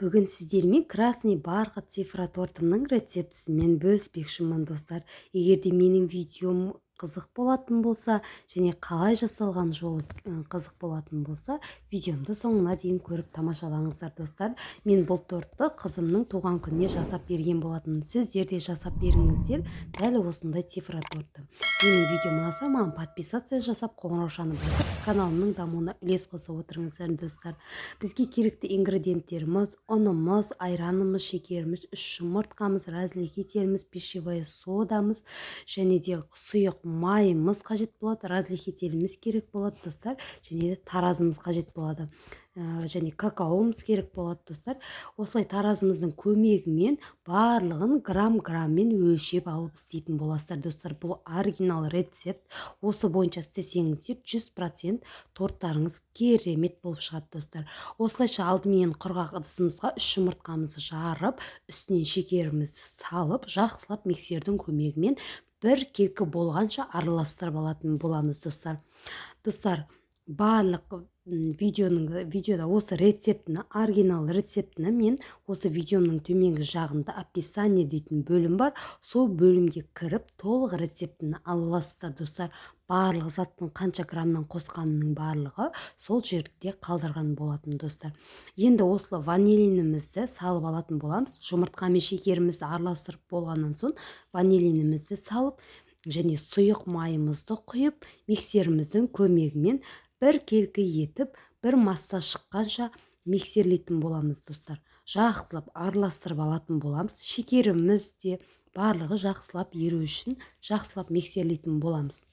Бүгін сіздермен красный бархат цифра тортының рецептісімен бөліспекшімін достар. Егер де менің видеом қызық болатын болса және қалай жасалған жолы қызық болатын болса, видеомды соңына дейін көріп тамашалаңыздар достар. Мен бұл тортты қызымның туған күніне жасап берген болатын. Сіздер де жасап беріңіздер дәл осындай цифра тортты. Менің видеом ұнаса, маған подписация жасап, қоңыраушаны басып, каналымның дамуына үлес қосып отырыңыздар достар. Бізге керекті ингредиенттеріміз: ұнымыз, айранымыз, шекеріміз, үш жұмыртқамыз, разрыхителіміз, пищевая содамыз және де сұйық майымыз қажет болады, разрыхителіміз керек болады достар, және де таразымыз қажет болады, және какаомыз керек болады достар. Осылай таразымыздың көмегімен барлығын граммен өлшеп алып істейтін боласыздар достар. Бұл оригинал рецепт. Осы бойынша істесеңіздер 100% торттарыңыз керемет болып шығады достар. Осылайша алдымен құрғақ ыдысымызға 3 жұмыртқамызды жарып, үстіне шекерімізді салып, жақсылап миксердің көмегімен бір келкі болғанша араластырып алатын боламыз достар. Достар, барлық видеода осы рецептіні, оригинал рецептіні мен осы видеомның төменгі жағында описание дейтін бөлім бар. Сол бөлімге кіріп, толық рецептіні аласыздар достар. Барлық заттың қанша грамнан қосқанының барлығы сол жерде қалдырған болатын достар. Енді осылы ванилинімізді салып алатын боламыз. Жұмыртқа мен шекерімізді араластырып болғаннан соң ванилинімізді салып және сұйық майымызды құйып, миксеріміздің көмегімен бір келкі етіп, бір масса шыққанша миксерлейтін боламыз достар. Жақсылап араластырып алатын боламыз. Шекеріміз де барлығы жақсылап еру үшін жақсылап миксерлейтін боламыз.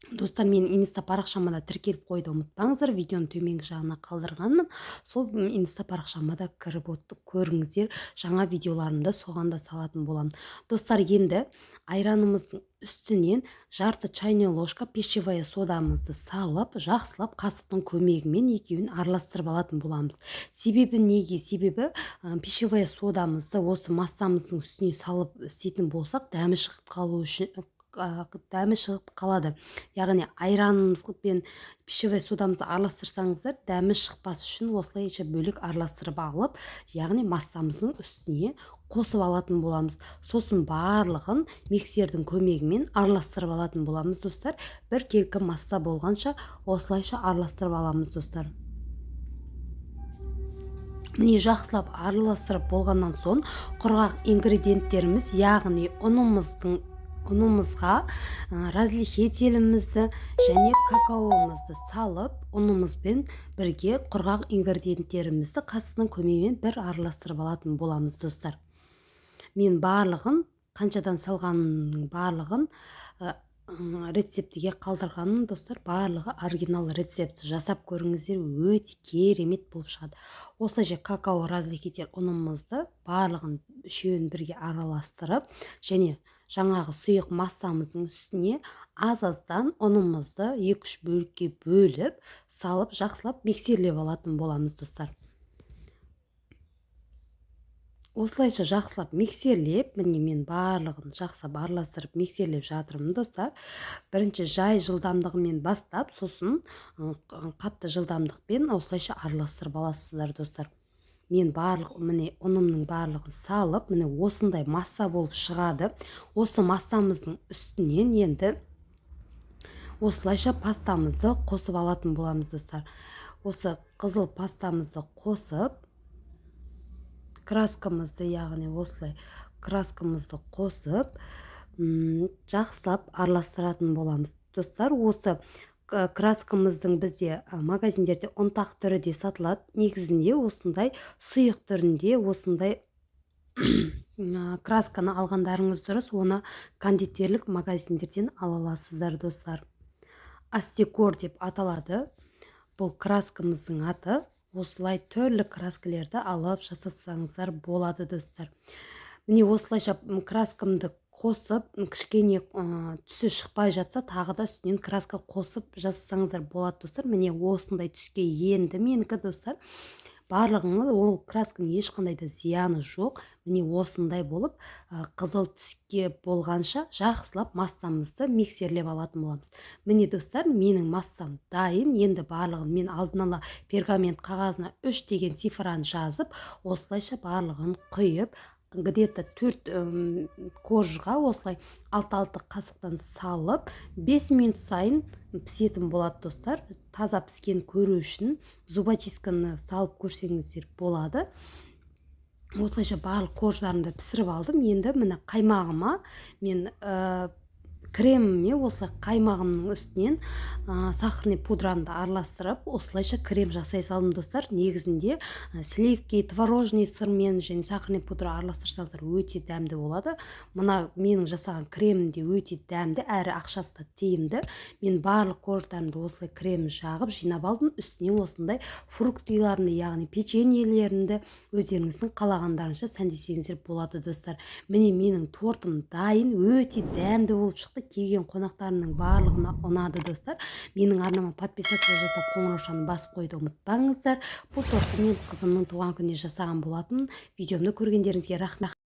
Достар, мен инста парақшама да тіркеліп қойды, ұмытпаңыздар, видеоның төменгі жағына қалдырғанмын. Сол инста парақшама да кіріп көріңіздер, жаңа видеоларымды соған да салатын боламын. Достар, енді айранымыздың үстінен жарты чайная ложка пищевая содамызды салып, жақсылап қасықтың көмегімен екеуін араластырып алатын боламыз. Себебі неге? Себебі пищевая содамызды осы массамыздың үстіне салып істейтін болсақ, дәмі шығып қалады. Яғни айранымыз бен пищевая содамызды араластырсаңыздар, дәмі шықпас үшін осылайша бөлек араластырып алып, яғни массамыздың үстіне қосып алатын боламыз. Сосын барлығын миксердің көмегімен араластырып алатын боламыз достар. Бір келкі масса болғанша осылайша араластырып аламыз достар. Міне жақсылап араластырып болғаннан соң құрғақ ингредиенттеріміз, яғни ұнымызға разрыхителімізді және какаомызды салып, ұнымызбен бірге құрғақ ингредиенттерімізді қасықтың көмегімен бір араластырып алатын боламыз достар. Мен барлығын, қаншадан салғанның барлығын рецептіге қалдырғанмын достар. Барлығы оригинал рецепт. Жасап көріңіздер, өте керемет болып шығады. Осылайша какао, разрыхитель, ұнымызды барлығын үшеуін бірге араластырып және жаңағы сұйық массамыздың үстіне аз-аздан ұнымызды 2-3 бөлікке бөліп салып, жақсылап миксерлеп алатын боламыз достар. Осылайша жақсылап миксерлеп, міне мен барлығын жақсылап араластырып миксерлеп жатырмын достар. Бірінші жай жылдамдығымен бастап, сосын қатты жылдамдықпен осылайша араластырып аласыздар достар. Мен міне ұнымның барлығын салып, міне осындай масса болып шығады. Осы массамыздың үстінен енді осылайша пастамызды қосып алатын боламыз достар. Осы қызыл пастамызды қосып, краскамызды, яғни осылай краскамызды қосып, жақсылап араластыратын боламыз достар. Осы краскамыздың бізде магазиндерде ұнтақ түрі де сатылады. Негізінде осындай сұйық түрінде осындай красканы алғандарыңыз дұрыс. Оны кондитерлік магазиндерден ала аласыздар достар. Астикор деп аталады. Бұл краскамыздың аты. Осылай түрлі краскілерді алып жасасаңыздар болады достар. Міне осылайша краскамды қосып, кішкене түсі шықпай жатса, тағы да үстінен краска қосып жасасаңыздар болады достар. Міне осындай түске енді менікі достар. барлығыңыз, ол красканың ешқандай да зияны жоқ. Міне осындай болып қызыл түске болғанша жақсылап массамызды миксерлеп алатын боламыз. Міне достар, менің массам дайын. Енді барлығын мен алдын ала пергамент қағазына 3 деген цифраны жазып, осылайша барлығын құйып, где-то 4 коржға осылай 6-6 қасықтан салып 5 минут сайын пісетін болады достар. Таза піскен көру үшін зубочистканы салып көрсеңіздер болады. Осылайша барлық корждарымды пісіріп алдым. Енді міне қаймағыма мен креміме осылай қаймағымның үстінен сахарный пудрамды араластырып, осылайша крем жасай салдым достар. Негізінде сливки, творожный сырмен және сахарный пудра араластырсаңыздар өте дәмді болады. Мына менің жасаған кремім де өте дәмді, әрі ақшасы да тиімді. Мен барлық корждарымды осылай крем жағып жинап алдым. Үстіне осындай фруктыларымды, яғни печеньелерімді өздеріңіздің қалағандарынша сәндесеңіздер болады достар. Міне менің тортым дайын, өте дәмді болып шықты. Келген қонақтарымның барлығына ұнады достар. Менің арнама подписаться жасап, қоңыраушаны басып қойды ұмытпаңыздар. Бұл тортты мен қызымның туған күніне жасаған болатын. Видеомды көргендеріңізге рахмет.